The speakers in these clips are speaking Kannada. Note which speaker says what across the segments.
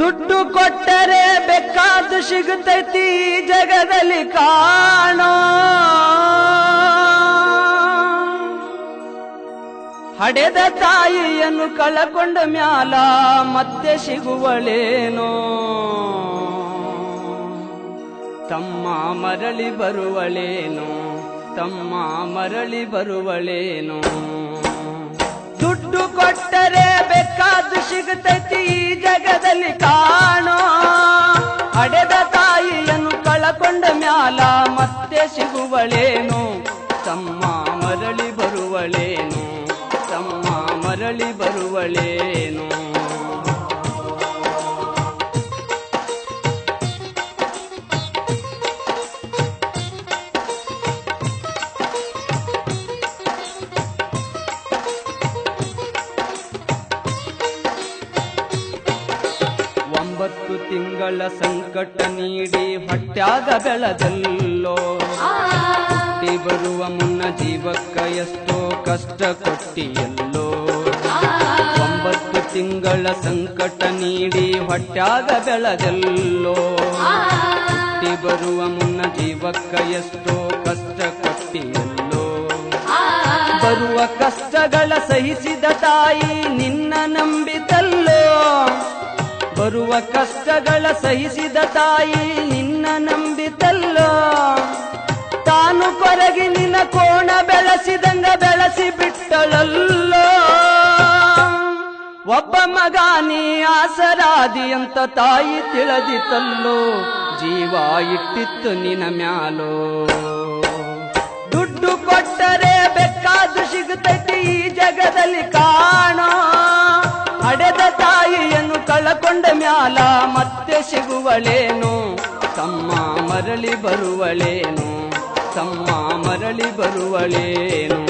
Speaker 1: ದುಡ್ಡು ಕೊಟ್ಟರೆ ಬೇಕಾದ್ದು ಸಿಗುತ್ತೈತಿ ಜಗದಲ್ಲಿ ಕಾಣೋ. ಹಡೆದ ತಾಯಿಯನ್ನು ಕಳಕೊಂಡ ಮ್ಯಾಲ ಮತ್ತೆ ಸಿಗುವಳೇನೋ. ತಮ್ಮ ಮರಳಿ ಬರುವಳೇನೋ, ತಮ್ಮ ಮರಳಿ ಬರುವಳೇನೋ. ದುಡ್ಡು ಕೊಟ್ಟರೆ ಬೇಕಾದ್ದು ಸಿಗುತ್ತೈತಿ ಈ ಜಗದಲ್ಲಿ ಕಾಣೋ. ಹಡೆದ ತಾಯಿಯನ್ನು ಕಳಕೊಂಡ ಮ್ಯಾಲ ಮತ್ತೆ ಸಿಗುವಳೇನೋ. ತಮ್ಮ ಮರಳಿ ಬರುವಳೇನೋ, ತಮ್ಮ ಮರಳಿ ಬರುವಳೇನೋ. ಒಂಬತ್ತು ತಿಂಗಳ ಸಂಕಟ ನೀಡಿ ಹೊಟ್ಯಾಗ ಬೆಳೆದಲ್ಲೋ. ಹುಟ್ಟಿ ಬರುವ ಮುನ್ನ ಜೀವಕ್ಕ ಎಷ್ಟೋ ಕಷ್ಟ ಕೊಟ್ಟಿಯಲ್ಲೋ. 9 ತಿಂಗಳ ಸಂಕಟ ನೀಡಿ ಹೊಟ್ಯಾಗ ಬೆಳೆದಲ್ಲೋ. ಹುಟ್ಟಿ ಬರುವ ಮುನ್ನ ಜೀವಕ್ಕ ಎಷ್ಟೋ ಕಷ್ಟ ಕೊಟ್ಟಿಯಲ್ಲೋ. ಬರುವ ಕಷ್ಟಗಳ ಸಹಿಸಿದ ತಾಯಿ ನಿನ್ನ ನಂಬಿತಲ್ಲೋ. ಬರುವ ಕಷ್ಟಗಳ ಸಹಿಸಿದ ತಾಯಿ ನಿನ್ನ ನಂಬಿತಲ್ಲೋ. ತಾನು ಕೊರಗಿ ನಿನ್ನ ಕೋಣ ಬೆಳೆಸಿದಂಗ ಬೆಳೆಸಿ ಬಿಟ್ಟಳಲ್ಲೋ. ಒಬ್ಬ ಮಗ ನೀ ಆಸರಾದಿ ಅಂತ ತಾಯಿ ತಿಳಿದಿತಲ್ಲೋ. ಜೀವ ಇಟ್ಟಿತ್ತು ನಿನ್ನ ಮ್ಯಾಲೋ. ದುಡ್ಡು ಕೊಟ್ಟರೆ ಬೇಕಾದ್ದು ಸಿಗುತ್ತೈತಿ ಈ ಜಗದಲ್ಲಿ ಕಾಣೋ. ಹಡೆದ ತಾಯಿಯನ್ನು ಕಳಕೊಂಡ ಮ್ಯಾಲ ಮತ್ತೆ ಸಿಗುವಳೇನೋ. ತಮ್ಮ ಮರಳಿ ಬರುವಳೇನೋ, ತಮ್ಮ ಮರಳಿ ಬರುವಳೇನೋ.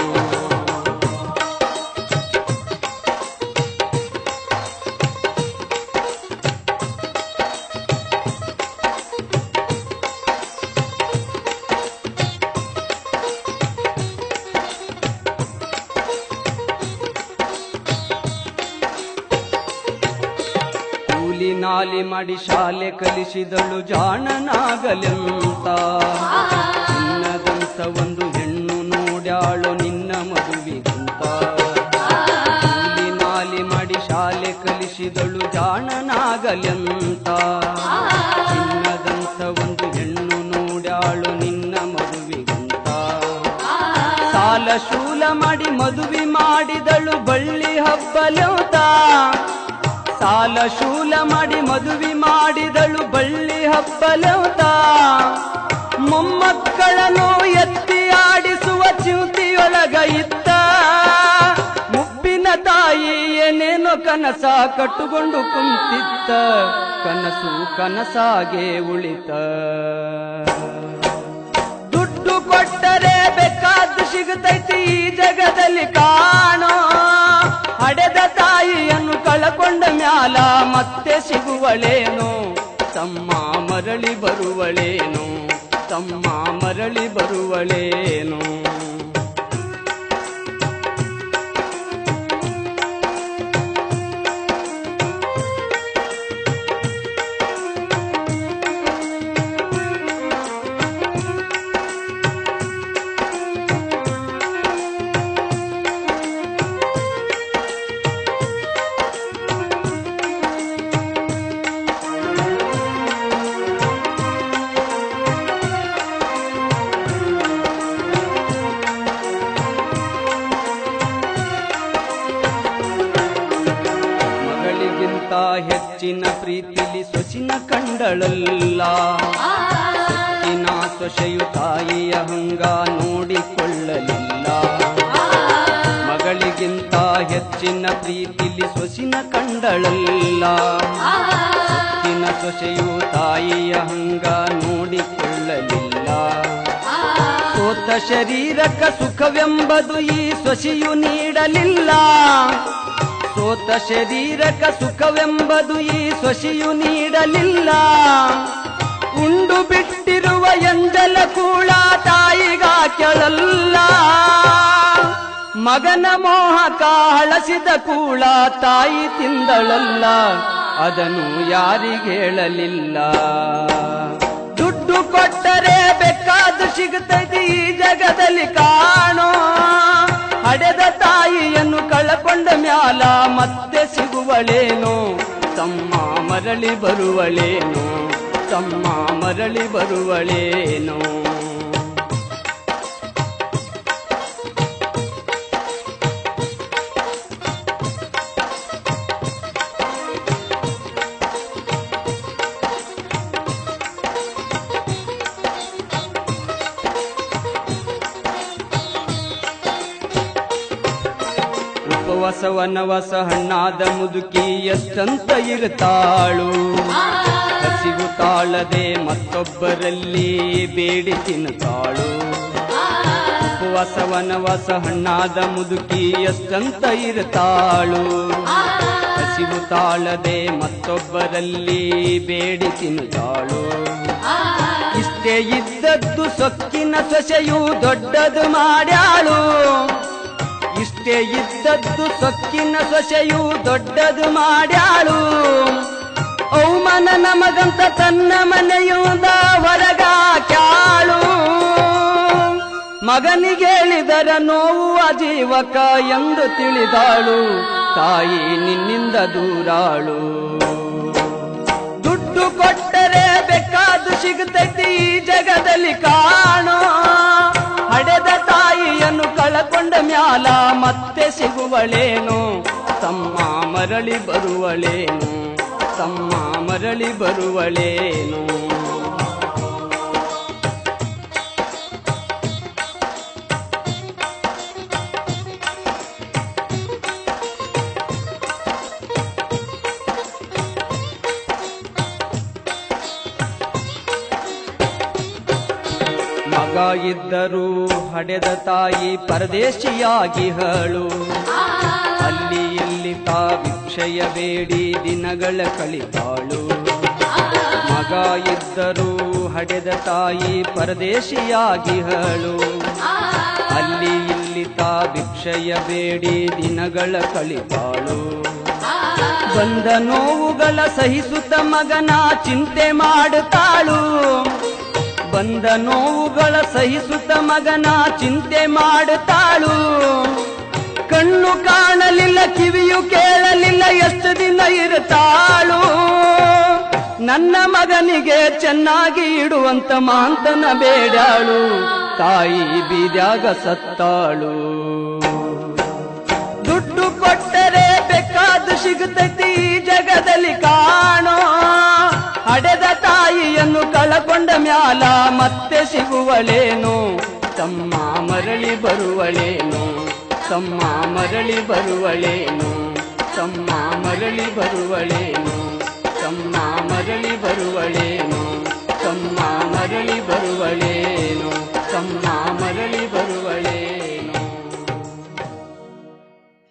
Speaker 1: ನಾಲಿ ಮಾಡಿ ಶಾಲೆ ಕಲಿಸಿದಳು ಜಾಣನಾಗಲೆಂತ. ನಿನ್ನದಂತ ಒಂದು ಹೆಣ್ಣು ನೋಡ್ಯಾಳು ನಿನ್ನ ಮದುವೆಗಿಂತ. ನಾಲಿ ಮಾಡಿ ಶಾಲೆ ಕಲಿಸಿದಳು ಜಾಣನಾಗಲೆಂತ. ನಿನ್ನದಂತ ಒಂದು ಹೆಣ್ಣು ನೋಡ್ಯಾಳು ನಿನ್ನ ಮದುವೆಗಿಂತ. ಸಾಲ ಶೂಲ ಮಾಡಿ ಮದುವೆ ಮಾಡಿದಳು ಬಳ್ಳಿ ಹಬ್ಬಲೆಂತ. ಸಾಲ ಶೂಲ ಮಾಡಿ ಮದುವೆ ಮಾಡಿದಳು ಬಳ್ಳಿ ಹಬ್ಬಲೆಂತ. ಮೊಮ್ಮಕ್ಕಳನ್ನು ಎತ್ತಿ ಆಡಿಸುವ ಚಿಂತಿಯೊಳಗ ಇತ್ತ. ಮುಪ್ಪಿನ ತಾಯಿ ಏನೇನೋ ಕನಸ ಕಟ್ಟುಕೊಂಡು ಕುಂತಿತ್ತ. ಕನಸು ಕನಸಾಗೆ ಉಳಿತ. ದುಡ್ಡು ಕೊಟ್ಟರೆ ಬೇಕಾದ್ದು ಸಿಗುತ್ತೈತಿ ಈ ಜಗದಲ್ಲಿ ಕಾಣೋ. ಹಡೆದ ತಾಯಿಯನ್ನು ಕಳಕೊಂಡ ಮ್ಯಾಲ ಮತ್ತೆ ಸಿಗುವಳೇನೋ. ತಮ್ಮ ಮರಳಿ ಬರುವಳೇನೋ, ತಮ್ಮ ಮರಳಿ ಬರುವಳೇನೋ. ಹೆಚ್ಚಿನ ಪ್ರೀತಿಲಿ ಸೊಸಿನ ಕಂಡಳಲ್ಲ. ಸೊಕ್ಕಿನ ಸೊಸೆಯು ತಾಯಿಯ ಹಂಗ ನೋಡಿಕೊಳ್ಳಲಿಲ್ಲ. ಮಗಳಿಗಿಂತ ಹೆಚ್ಚಿನ ಪ್ರೀತಿಲಿ ಸೊಸಿನ ಕಂಡಳಲ್ಲ. ಸೊಕ್ಕಿನ ಸೊಸೆಯು ತಾಯಿಯ ಹಂಗ ನೋಡಿಕೊಳ್ಳಲಿಲ್ಲ. ಸೋತ ಶರೀರಕ ಸುಖವೆಂಬುದು ಈ ಸೊಸೆಯು ನೀಡಲಿಲ್ಲ. ಸೋತ ಶರೀರಕ ಸುಖವೆಂಬುದು ಈ ಸೊಸೆಯು ನೀಡಲಿಲ್ಲ. ಉಂಡು ಬಿಟ್ಟಿರುವ ಎಂಜಲ ಕೂಳ ತಾಯಿಗ ಕೆಳಲ್ಲ. ಮಗನ ಮೋಹಕ ಹಳಸಿದ ಕೂಳ ತಾಯಿ ತಿಂದಳಲ್ಲ. ಅದನ್ನು ಯಾರಿಗೇಳಲಿಲ್ಲ. ದುಡ್ಡು ಕೊಟ್ಟರೆ ಬೇಕಾದ ಸಿಗುತ್ತೈತಿ ಈ ಜಗದಲ್ಲಿ ಕಾಣೋ. ಹಡೆದ ತಾಯಿಯನ್ನು ಕಳಕೊಂಡ ಮ್ಯಾಲ ಮತ್ತೆ ಸಿಗುವಳೇನೋ. ತಮ್ಮ ಮರಳಿ ಬರುವಳೇನೋ, ತಮ್ಮ ಮರಳಿ ಬರುವಳೇನೋ. ಉಪವಾಸ ವನವಾಸ ಹಣ್ಣಾದ ಮುದುಕಿ ಎಷ್ಟಂತ ಇರ್ತಾಳು. ಹಸಿವು ತಾಳದೆ ಮತ್ತೊಬ್ಬರಲ್ಲಿ ಬೇಡಿ ತಿನ್ನುತ್ತಾಳು. ಉಪವಾಸ ವನವಾಸ ಹಣ್ಣಾದ ಮುದುಕಿ ಎಷ್ಟಂತ ಇರ್ತಾಳು. ಹಸಿವು ತಾಳದೆ ಮತ್ತೊಬ್ಬರಲ್ಲಿ ಬೇಡಿ ತಿನ್ನುತ್ತಾಳು. ಇಷ್ಟೇ ಇದ್ದದ್ದು ಸೊಕ್ಕಿನ ಸೊಸೆಯು ದೊಡ್ಡದು ಮಾಡ್ಯಾಳು. ಇಷ್ಟೇ ಇದ್ದದ್ದು ಸೊಕ್ಕಿನ ಸೊಸೆಯು ದೊಡ್ಡದು ಮಾಡ್ಯಾಳು. ಅವಮಾನ ನಮಗಂತ ತನ್ನ ಮನೆಯಿಂದ ಹೊರಗಾಕ್ಯಾಳು. ಮಗನಿಗೇಳಿದರ ನೋವು ಅಜೀವಕ ಎಂದು ತಿಳಿದಾಳು. ತಾಯಿ ನಿನ್ನಿಂದ ದೂರಾಳು. ದುಡ್ಡು ಕೊಟ್ಟರೆ ಬೇಕಾದು ಸಿಗುತ್ತೈತಿ ಈ ಜಗದಲ್ಲಿ ಕಾಣೋ. ಹಡೆದ ತಾಯಿಯನ್ನು ಕಳಕೊಂಡ ಮ್ಯಾಲ ಮತ್ತೆ ಸಿಗುವಳೇನೋ. ತಮ್ಮ ಮರಳಿ ಬರುವಳೇನೋ, ತಮ್ಮ ಮರಳಿ ಬರುವಳೇನೋ. ಮಗ ಇದ್ದರೂ ಹಡೆದ ತಾಯಿ ಪರದೇಶಿಯಾಗಿಹಳು. ಅಲ್ಲಿ ಇಲ್ಲಿ ತಾ ಭಿಕ್ಷೆಯ ಬೇಡಿ ದಿನಗಳ ಕಳಿತಾಳು. ಮಗ ಇದ್ದರೂ ಹಡೆದ ತಾಯಿ ಪರದೇಶಿಯಾಗಿಹಳು. ಅಲ್ಲಿ ಇಲ್ಲಿ ತಾ ಭಿಕ್ಷೆಯ ಬೇಡಿ ದಿನಗಳ ಕಳಿತಾಳು. ಬಂದ ನೋವುಗಳ ಸಹಿಸುತ್ತ ಮಗನ ಚಿಂತೆ ಮಾಡುತ್ತಾಳು. ಬಂದ ನೋವುಗಳ ಸಹಿಸುತ್ತ ಮಗನ ಚಿಂತೆ ಮಾಡುತ್ತಾಳು. ಕಣ್ಣು ಕಾಣಲಿಲ್ಲ, ಕಿವಿಯು ಕೇಳಲಿಲ್ಲ, ಎಷ್ಟು ದಿನ ಇರುತ್ತಾಳು. ನನ್ನ ಮಗನಿಗೆ ಚೆನ್ನಾಗಿ ಇಡುವಂತ ಮಾಂತನ ಬೇಡಾಳು. ತಾಯಿ ಬೀದ್ಯಾಗ ಸತ್ತಾಳು. ದುಡ್ಡು ಕೊಟ್ಟರೆ ಬೇಕಾದು ಸಿಗುತ್ತೈತಿ ಈ ಜಗದಲ್ಲಿ ಕಾಣೋ. ಹಡೆದ ತಾಯಿಯನ್ನು ಕಳಕೊಂಡ ಮ್ಯಾಲ ಮತ್ತೆ ಸಿಗುವಳೇನೋ. ತಮ್ಮ ಮರಳಿ ಬರುವಳೇನೋ, ತಮ್ಮ ಮರಳಿ ಬರುವಳೇನೋ, ತಮ್ಮ ಮರಳಿ ಬರುವಳೇನೋ, ತಮ್ಮ ಮರಳಿ ಬರುವಳೇನೋ.